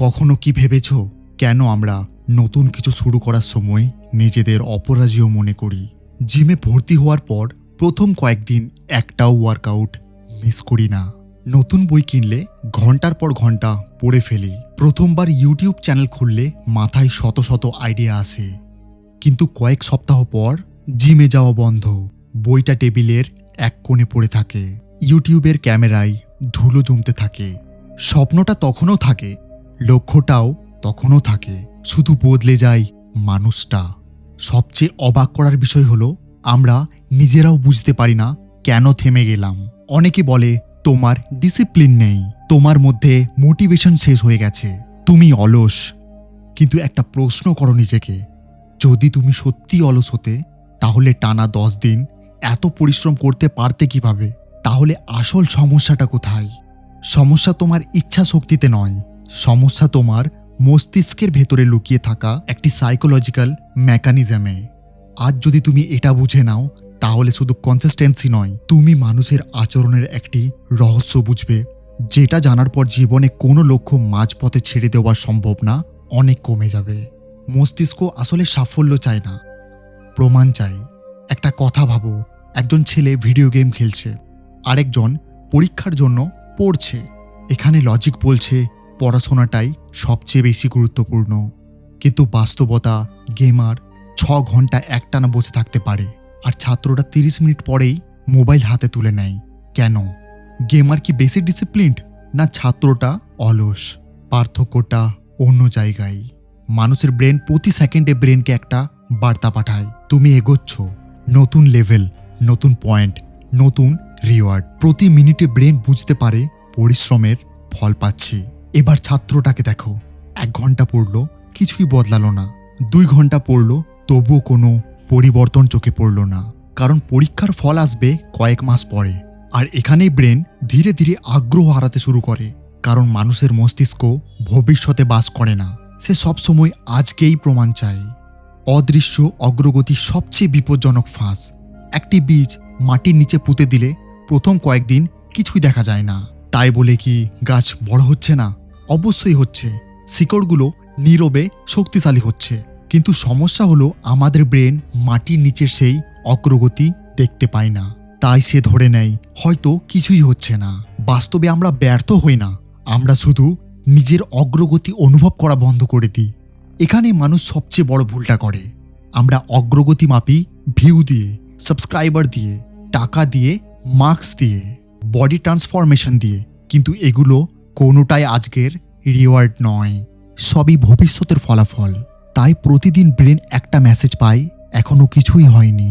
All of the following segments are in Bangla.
কখনো কি ভেবেছো কেন আমরা নতুন কিছু শুরু করার সময় নিজেদের অপরাজেয় মনে করি? জিমে ভর্তি হওয়ার পর প্রথম কয়েকদিন একটাও ওয়ার্কআউট মিস করি না। নতুন বই কিনলে ঘন্টার পর ঘন্টা পড়ে ফেলি। প্রথমবার ইউটিউব চ্যানেল খুললে মাথায় শত শত আইডিয়া আসে, কিন্তু কয়েক সপ্তাহ পর জিমে যাওয়া বন্ধ। বইটা টেবিলের এক কোণে পড়ে থাকে, ইউটিউবের ক্যামেরায় ধুলো জমতে থাকে। স্বপ্নটা তখনও থাকে, লক্ষ্যটাও তখনও থাকে, শুধু বদলে যায় মানুষটা। সবচেয়ে অবাক করার বিষয় হলো আমরা নিজেরাও বুঝতে পারি না কেন থেমে গেলাম। অনেকে বলে তোমার ডিসিপ্লিন নেই, তোমার মধ্যে মোটিভেশন শেষ হয়ে গেছে, তুমি অলস। কিন্তু একটা প্রশ্ন করো নিজেকে, যদি তুমি সত্যি অলস হতে তাহলে টানা 10 দিন এত পরিশ্রম করতে পারতে কিভাবে? তাহলে আসল সমস্যাটা কোথায়? সমস্যা তোমার ইচ্ছা শক্তিতে নয়, সমস্যা তোমার মস্তিষ্কের ভেতরে লুকিয়ে থাকা একটি সাইকোলজিক্যাল মেকানিজমে। আজ যদি তুমি এটা বুঝে নাও তাহলে শুধু কনসিস্টেন্সি নয়, তুমি মানুষের আচরণের একটি রহস্য বুঝবে, যেটা জানার পর জীবনে কোনো লক্ষ্য মাঝপথে ছেড়ে দেওয়া সম্ভব না, অনেক কমে যাবে। মস্তিষ্ক আসলে সাফল্য চায় না, প্রমাণ চাই। একটা কথা ভাবো, একজন ছেলে ভিডিও গেম খেলছে, আরেকজন পরীক্ষার জন্য পড়ছে। এখানে লজিক বলছে পড়াশোনাটাই সবচেয়ে বেশি গুরুত্বপূর্ণ, কিন্তু বাস্তবতা গেমার 6 ঘন্টা একটানা বসে থাকতে পারে, আর ছাত্রটা 30 মিনিট পরেই মোবাইল হাতে তুলে নেয়। কেন? গেমার কি বেশি ডিসিপ্লিনড, না ছাত্রটা অলস? পার্থক্যটা অন্য জায়গায়। মানুষের ব্রেন প্রতি সেকেন্ডে ব্রেনকে একটা বার্তা পাঠায়, তুমি এগোচ্ছ, নতুন লেভেল, নতুন পয়েন্ট, নতুন রিওয়ার্ড। প্রতি মিনিটে ব্রেন বুঝতে পারে পরিশ্রমের ফল পাচ্ছি। এবার ছাত্রটাকে দেখো, 1 ঘন্টা পড়লো, কিছুই বদলালো না। 2 ঘন্টা পড়লো, তবুও কোনো পরিবর্তন চোখে পড়ল না, কারণ পরীক্ষার ফল আসবে কয়েক মাস পরে। আর এখানেই ব্রেন ধীরে ধীরে আগ্রহ হারাতে শুরু করে, কারণ মানুষের মস্তিষ্ক ভবিষ্যতে বাস করে না, সে সবসময় আজকেই প্রমাণ চায়। অদৃশ্য অগ্রগতি সবচেয়ে বিপজ্জনক ফাঁস। একটি বীজ মাটির নিচে পুঁতে দিলে প্রথম কয়েকদিন কিছুই দেখা যায় না, তাই বলে কি গাছ বড় হচ্ছে না? অবশ্যই হচ্ছে, শিকড়গুলো নীরবে শক্তিশালী হচ্ছে। কিন্তু সমস্যা হলো আমাদের ব্রেন মাটির নিচের সেই অগ্রগতি দেখতে পায় না, তাই সে ধরে নেয় হয়তো কিছুই হচ্ছে না। বাস্তবে আমরা ব্যর্থ হই না, আমরা শুধু নিজের অগ্রগতি অনুভব করা বন্ধ করে দিই। এখানে মানুষ সবচেয়ে বড় ভুলটা করে। আমরা অগ্রগতি মাপি ভিউ দিয়ে, সাবস্ক্রাইবার দিয়ে, টাকা দিয়ে, মার্কস দিয়ে, বডি ট্রান্সফরমেশন দিয়ে, কিন্তু এগুলো কোনোটাই আজকের রিওয়ার্ড নয়, সবই ভবিষ্যতের ফলাফল। তাই প্রতিদিন ব্রেন একটা মেসেজ পায়, এখনো কিছুই হয়নি,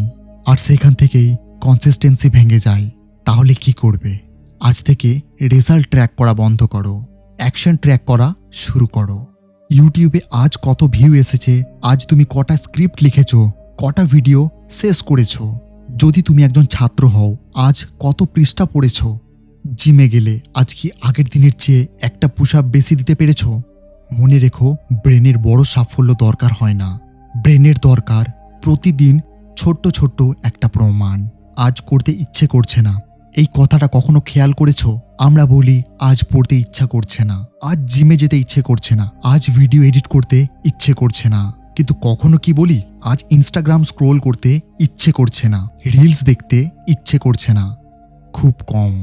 আর সেখান থেকেই কনসিস্টেন্সি ভেঙে যায়। তাহলে কি করবে? আজ থেকে রেজাল্ট ট্র্যাক করা বন্ধ করো, অ্যাকশন ট্র্যাক করা শুরু করো। ইউটিউবে আজ কত ভিউ এসেছে, আজ তুমি কটা স্ক্রিপ্ট লিখেছো, কটা ভিডিও শেষ করেছো। যদি তুমি একজন ছাত্র হও, আজ কত পৃষ্ঠা পড়েছো। জিমে গেলে আজ কি আগের দিনের চেয়ে একটা পুশ আপ বেশি দিতে পেরেছো? মনে রেখো, ব্রেনের বড় সাফল্য দরকার হয় না, ব্রেনের দরকার প্রতিদিন ছোট্ট ছোট্ট একটা প্রমাণ। আজ করতে ইচ্ছে করছে না, এই কথাটা কখনো খেয়াল করেছো? আমরা বলি আজ পড়তে ইচ্ছা করছে না, আজ জিমে যেতে ইচ্ছে করছে না, আজ ভিডিও এডিট করতে ইচ্ছে করছে না, কিন্তু কখনো কি বলি আজ ইনস্টাগ্রাম স্ক্রোল করতে ইচ্ছে করছে না, রিলস দেখতে ইচ্ছে করছে না? খুব কম,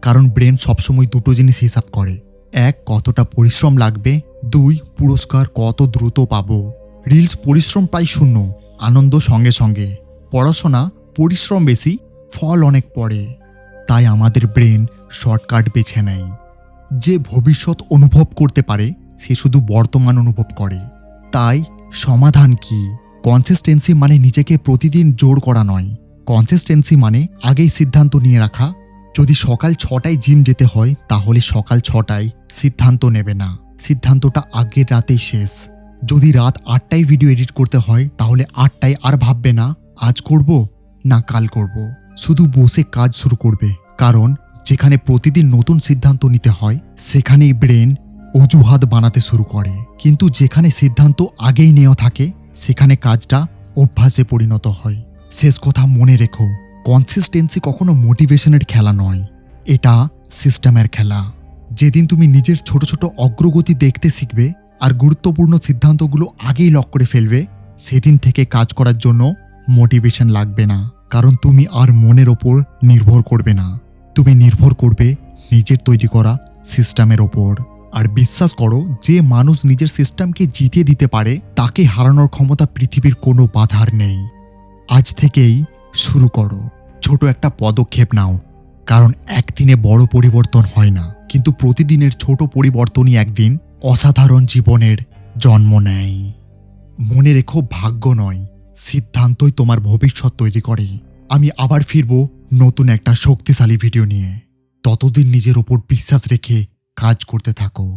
কারণ ব্রেন সবসময় দুটো জিনিস হিসাব করে, 1 কতটা পরিশ্রম লাগবে, 2 পুরস্কার কত দ্রুত পাবো। রিলস পরিশ্রম প্রায় 0, আনন্দ সঙ্গে সঙ্গে। পড়াশোনা পরিশ্রম বেশি, ফল অনেক পরে। তাই আমাদের ব্রেন শর্টকাট বেছে নেয়। যে ভবিষ্যৎ অনুভব করতে পারে সে শুধু বর্তমান অনুভব করে। তাই সমাধান কি? কনসিস্টেন্সি মানে নিজেকে প্রতিদিন জোর করা নয়, কনসিস্টেন্সি মানে আগেই সিদ্ধান্ত নিয়ে রাখা, যদি সকাল 6টায় জিম যেতে হয় তাহলে সকাল 6টায় সিদ্ধান্ত নেবে না, সিদ্ধান্তটা আগের রাতেই শেষ। যদি রাত 8টায় ভিডিও এডিট করতে হয় তাহলে 8টায় আর ভাববে না আজ করব না কাল করব, শুধু বসে কাজ শুরু করবে। কারণ যেখানে প্রতিদিন নতুন সিদ্ধান্ত নিতে হয় সেখানেই ব্রেন অজুহাত বানাতে শুরু করে, কিন্তু যেখানে সিদ্ধান্ত আগেই নেওয়া থাকে সেখানে কাজটা অভ্যাসে পরিণত হয়। শেষ কথা মনে রেখো, কনসিস্টেন্সি কখনো মোটিভেশনের খেলা নয়, এটা সিস্টেমের খেলা। যেদিন তুমি নিজের ছোট ছোট অগ্রগতি দেখতে শিখবে আর গুরুত্বপূর্ণ সিদ্ধান্তগুলো আগেই লক করে ফেলবে, সেদিন থেকে কাজ করার জন্য মোটিভেশন লাগবে না। কারণ তুমি আর মনের ওপর নির্ভর করবে না, তুমি নির্ভর করবে নিজের তৈরি করা সিস্টেমের ওপর। আর বিশ্বাস করো, যে মানুষ নিজের সিস্টেমকে জিতিয়ে দিতে পারে তাকে হারানোর ক্ষমতা পৃথিবীর কোনো বাধার নেই। আজ থেকেই শুরু করো, ছোট একটা পদক্ষেপ নাও। কারণ একদিনে বড় পরিবর্তন হয় না, কিন্তু প্রতিদিনের ছোট পরিবর্তনই একদিন অসাধারণ জীবনের জন্ম নেয়। মনে রেখো, ভাগ্য নয়, সিদ্ধান্তই তোমার ভবিষ্যৎ তৈরি করে। আমি আবার ফিরব নতুন একটা শক্তিশালী ভিডিও নিয়ে। ততদিন নিজের ওপর বিশ্বাস রেখে কাজ করতে থাকো।